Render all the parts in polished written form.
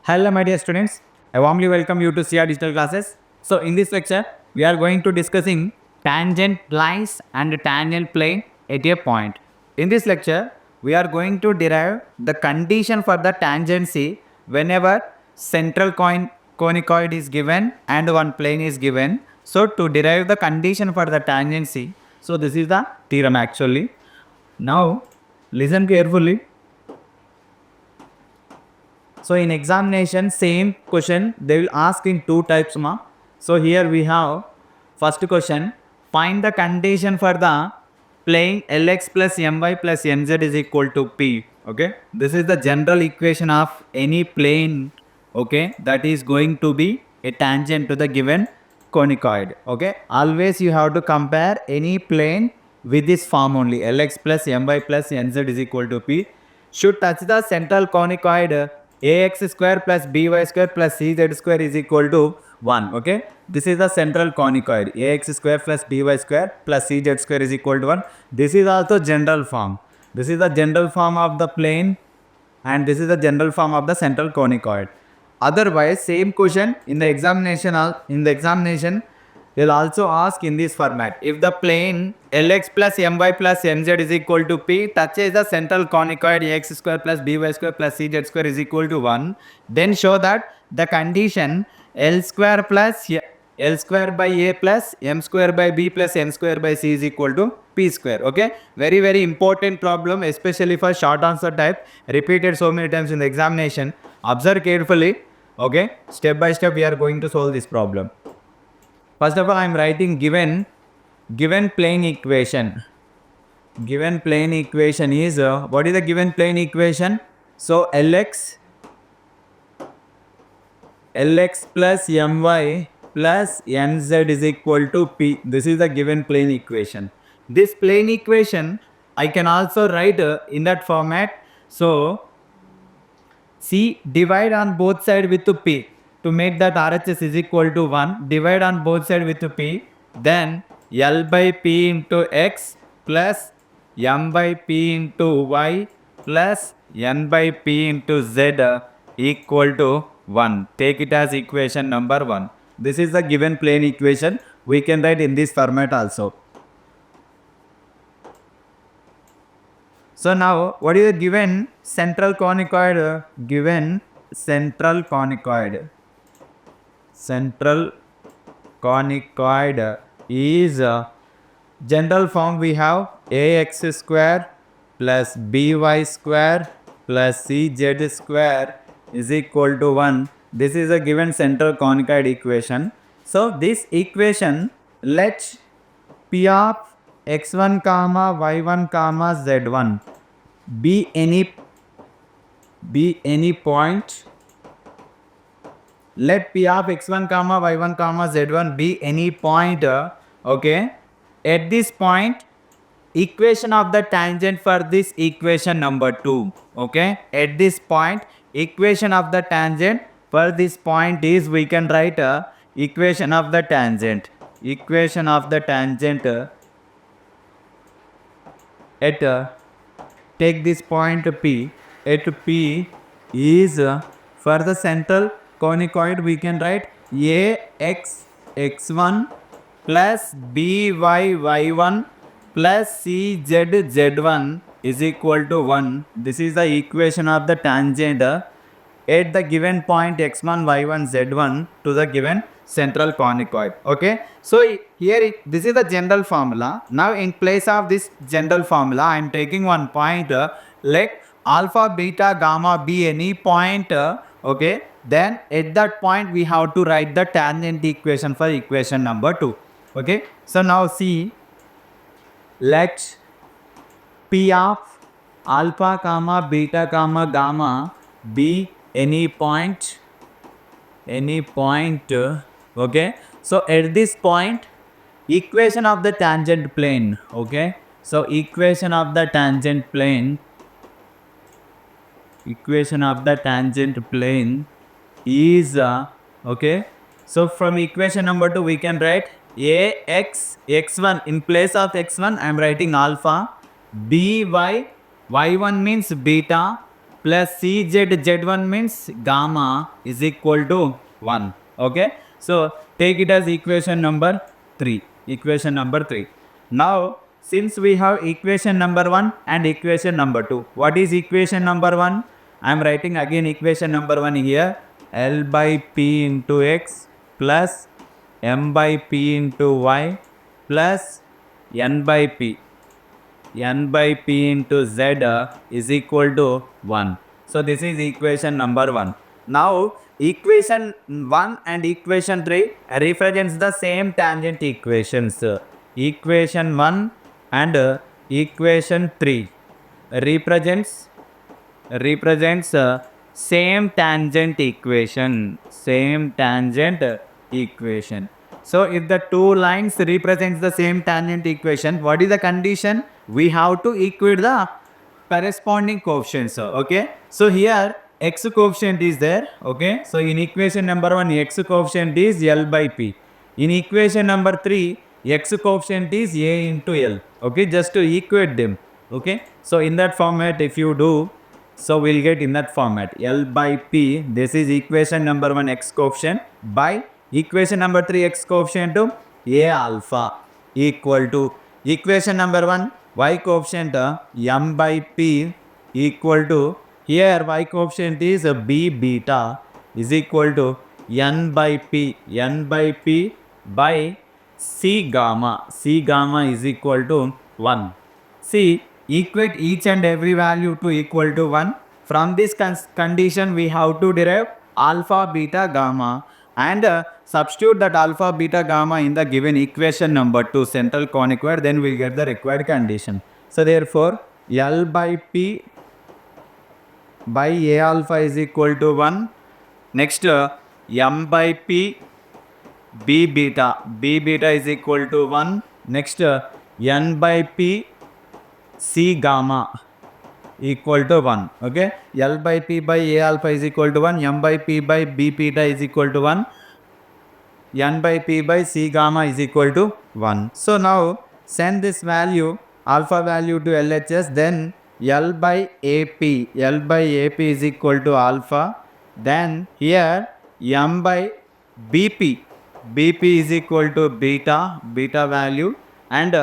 Hello my dear students, I warmly welcome you to CR Digital Classes. So in this lecture, we are going to discussing tangent lines and tangent plane at a point. In this lecture, we are going to derive the condition for the tangency whenever central conicoid is given and one plane is given. So to derive the condition for the tangency, so this is the theorem actually. Now listen carefully. So in examination, same question they will ask in two types ma. So here we have first question, find the condition for the plane Lx plus My plus Nz is equal to P. Okay, this is the general equation of any plane. Okay, that is going to be a tangent to the given conicoid. Okay, always you have to compare any plane with this form only. Lx plus My plus Nz is equal to P should touch the central conicoid ax square plus by square plus cz square is equal to 1. Okay, this is the central conicoid. Ax square plus by square plus cz square is equal to 1. This is also general form. This is the general form of the plane and this is the general form of the central conicoid. Otherwise, same question in the examination they'll also ask in this format. If the plane Lx plus My plus Nz is equal to P touches the central conicoid ax square plus by square plus cz square is equal to 1, then show that the condition L square plus L square by A plus M square by B plus N square by C is equal to P square. Okay, very important problem, especially for short answer type, repeated so many times in the examination. Observe carefully. Okay, step by step we are going to solve this problem. First of all, I am writing given plane equation. Given plane equation is what is the given plane equation? So Lx plus My plus Nz is equal to P. This is the given plane equation. This plane equation I can also write in that format. So C, divide on both sides with P to make that RHS is equal to 1. Divide on both sides with P. Then L by P into X plus M by P into Y plus N by P into Z equal to 1. Take it as equation number 1. This is the given plane equation. We can write in this format also. So now, what is the given central conicoid? Given central conicoid. Central conicoid is general form we have ax square plus by square plus cz square is equal to 1. This is a given central conicoid equation. So this equation, let P of x1 comma y1 comma z1 be any point. Let P of x1 comma y1 comma z1 be any point. Okay, at this point equation of the tangent for this equation number 2. Okay, at this point equation of the tangent for this point is, we can write equation of the tangent. Equation of the tangent at take this point P. At P is for the central conicoid, we can write ax x1 plus by y1 plus cz z1 is equal to 1. This is the equation of the tangent at the given point x1 y1 z1 to the given central conicoid. Okay, so here this is the general formula. Now in place of this general formula, I am taking one point like alpha beta gamma be any point. Okay, then at that point we have to write the tangent equation for equation number 2. Okay, so now see, let P of alpha comma beta comma gamma be any point. Okay, so at this point equation of the tangent plane. Okay, so equation of the tangent plane is okay, so from equation number 2 we can write ax x1 in place of x1 I am writing alpha, by y1 means beta, plus z1 means gamma is equal to 1. Okay. So take it as equation number 3. Equation number 3. Now since we have equation number 1 and equation number 2. What is equation number 1? I am writing again equation number 1 here. L by P into X plus M by P into Y plus N by P. N by P into Z is equal to 1. So this is equation number 1. Now equation 1 and equation 3 represents the same tangent equations. Equation 1 and equation 3 represents same tangent equation. So if the two lines represents the same tangent equation, what is the condition? We have to equate the corresponding coefficients. Okay. So here x coefficient is there. Okay. So in equation number 1, x coefficient is L by P. In equation number 3, x coefficient is A into L. Okay. Just to equate them. Okay. So in that format, if you do, so we'll get in that format L by P. This is equation number 1 x coefficient by equation number 3 x coefficient to A alpha equal to equation number 1 y coefficient M by P equal to, here y coefficient is B beta is equal to N by P by C gamma is equal to 1. See, equate each and every value to equal to 1. From this condition, we have to derive alpha, beta, gamma and substitute that alpha, beta, gamma in the given equation number 2 central conicoid, then we will get the required condition. So therefore, L by P by A alpha is equal to 1. Next, M by P B beta is equal to 1. Next, N by P C gamma equal to 1. Okay. L by P by A alpha is equal to 1. M by P by B beta is equal to 1. N by P by C gamma is equal to 1. So now send this value, alpha value to LHS, then L by AP is equal to alpha. Then here M by BP is equal to beta value, and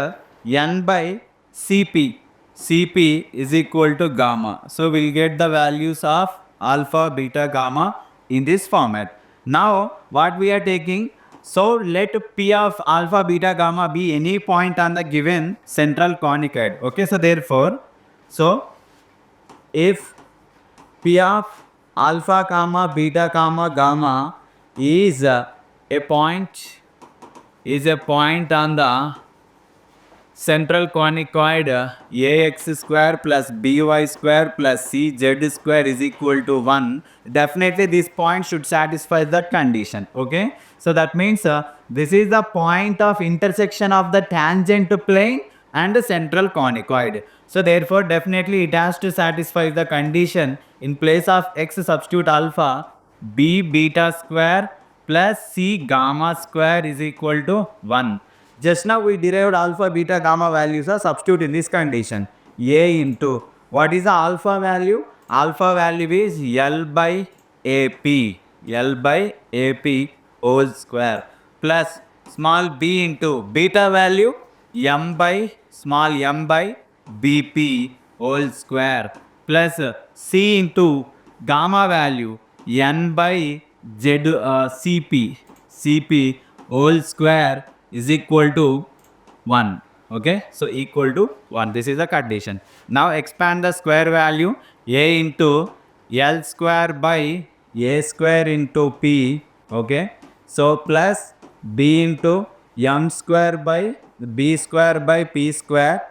N by CP is equal to gamma. So we'll get the values of alpha, beta, gamma in this format. Now what we are taking, so let P of alpha, beta, gamma be any point on the given central conicoid. Okay, so therefore, so if P of alpha, comma, beta, comma, gamma is a point on the central conicoid ax square plus by square plus cz square is equal to 1, definitely this point should satisfy that condition. Okay, so that means this is the point of intersection of the tangent plane and the central conicoid. So therefore definitely it has to satisfy the condition. In place of x, substitute alpha, b beta square plus c gamma square is equal to 1. Just now we derived alpha, beta, gamma values are substitute in this condition. A into, what is the alpha value? Alpha value is L by AP whole square plus small b into beta value m by BP whole square plus c into gamma value n by CP whole square is equal to 1. Okay, so equal to 1. This is the condition. Now expand the square value, a into L square by a square into p. Okay, so plus b into m square by b square by p square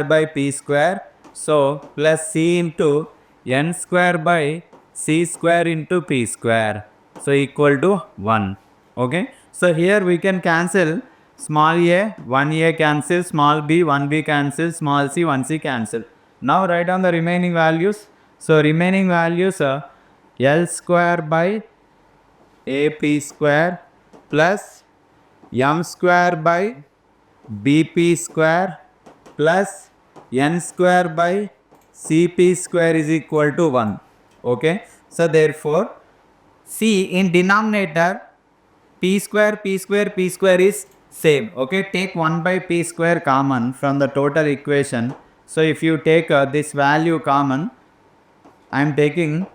by p square. So plus c into n square by c square into p square. So equal to 1. Okay. So here we can cancel small a, 1a cancel, small b, 1b cancel, small c, 1c cancel. Now write down the remaining values. So remaining values are L square by AP square plus m square by BP square plus n square by Cp square is equal to 1. Okay. So therefore, C in denominator, p square is same. Okay. Take 1 by p square common from the total equation. So if you take this value common, I am taking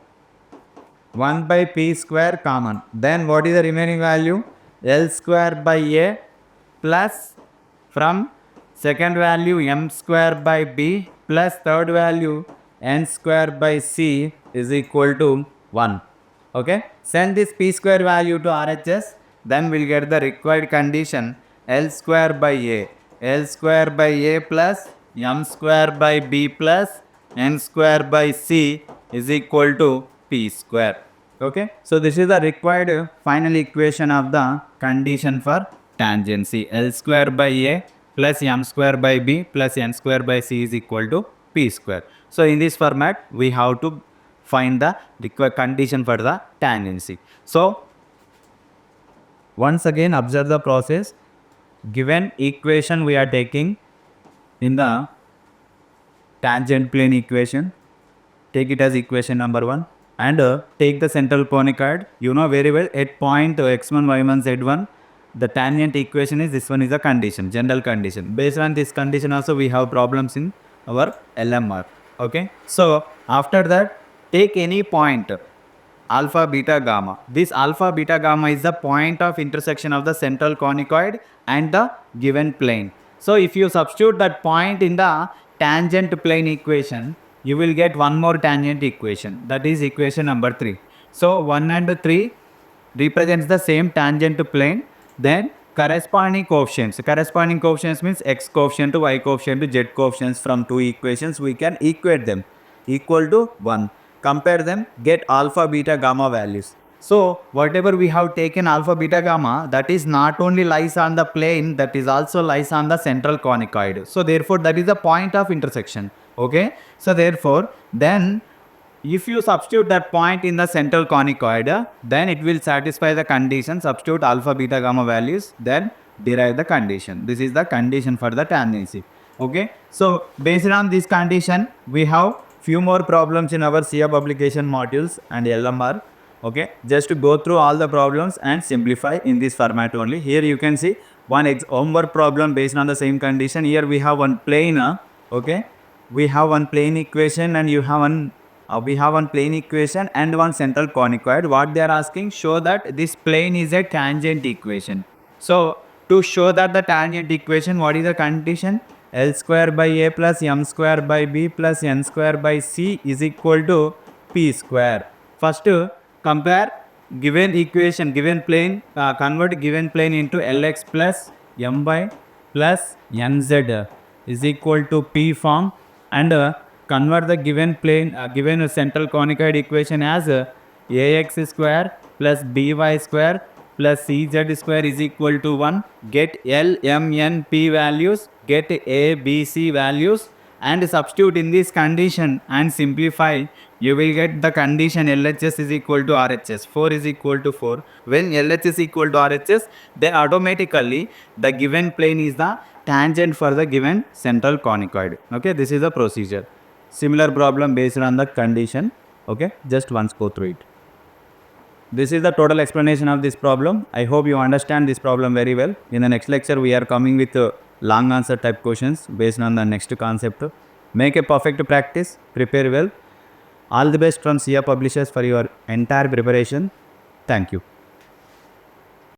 1 by p square common. Then what is the remaining value? L square by a plus from second value m square by b plus third value n square by c is equal to 1. Okay. Send this p square value to RHS. Then we'll get the required condition L square by a. L square by a plus m square by b plus n square by c is equal to p square. Okay. So this is the required final equation of the condition for tangency. L square by a plus m square by b plus n square by c is equal to p square. So in this format, we have to find the required condition for the tangency. So once again observe the process. Given equation we are taking in the tangent plane equation, take it as equation number 1 and take the central conicoid. You know very well at point x1, y1, z1, the tangent equation is this one is a condition, general condition. Based on this condition also we have problems in our LMR. Okay. So after that, take any point alpha, beta, gamma. This alpha, beta, gamma is the point of intersection of the central conicoid and the given plane. So if you substitute that point in the tangent plane equation, you will get one more tangent equation, that is equation number 3. So 1 and 3 represents the same tangent plane. Then corresponding coefficients means x coefficient to y coefficient to z coefficients from two equations, we can equate them equal to 1. Compare them, get alpha, beta, gamma values. So whatever we have taken alpha, beta, gamma, that is not only lies on the plane, that is also lies on the central conicoid. So therefore that is the point of intersection. Okay. So therefore then if you substitute that point in the central conicoid, then it will satisfy the condition. Substitute alpha, beta, gamma values, then derive the condition. This is the condition for the tangency. Okay. So based on this condition, we have few more problems in our SIA publication modules and LMR. Okay. Just to go through all the problems and simplify in this format only. Here you can see one more problem based on the same condition. Here we have one plane. Okay. We have one plane equation and you have one we have one plane equation and one central conicoid. What they are asking, show that this plane is a tangent equation. So to show that the tangent equation, what is the condition? L square by a plus m square by b plus n square by c is equal to p square. First compare given equation, given plane, convert given plane into Lx plus my plus nz is equal to p form, and convert the given plane, given central conicoid equation as ax square plus by square plus cz square is equal to 1. Get L, M, N, P values, get A, B, C values and substitute in this condition and simplify. You will get the condition LHS is equal to RHS. 4 is equal to 4. When LHS is equal to RHS, then automatically the given plane is the tangent for the given central conicoid. Okay, this is the procedure. Similar problem based on the condition. Okay, just once go through it. This is the total explanation of this problem. I hope you understand this problem very well. In the next lecture, we are coming with long answer type questions based on the next concept. Make a perfect practice, prepare well. All the best from SIA Publishers for your entire preparation. Thank you.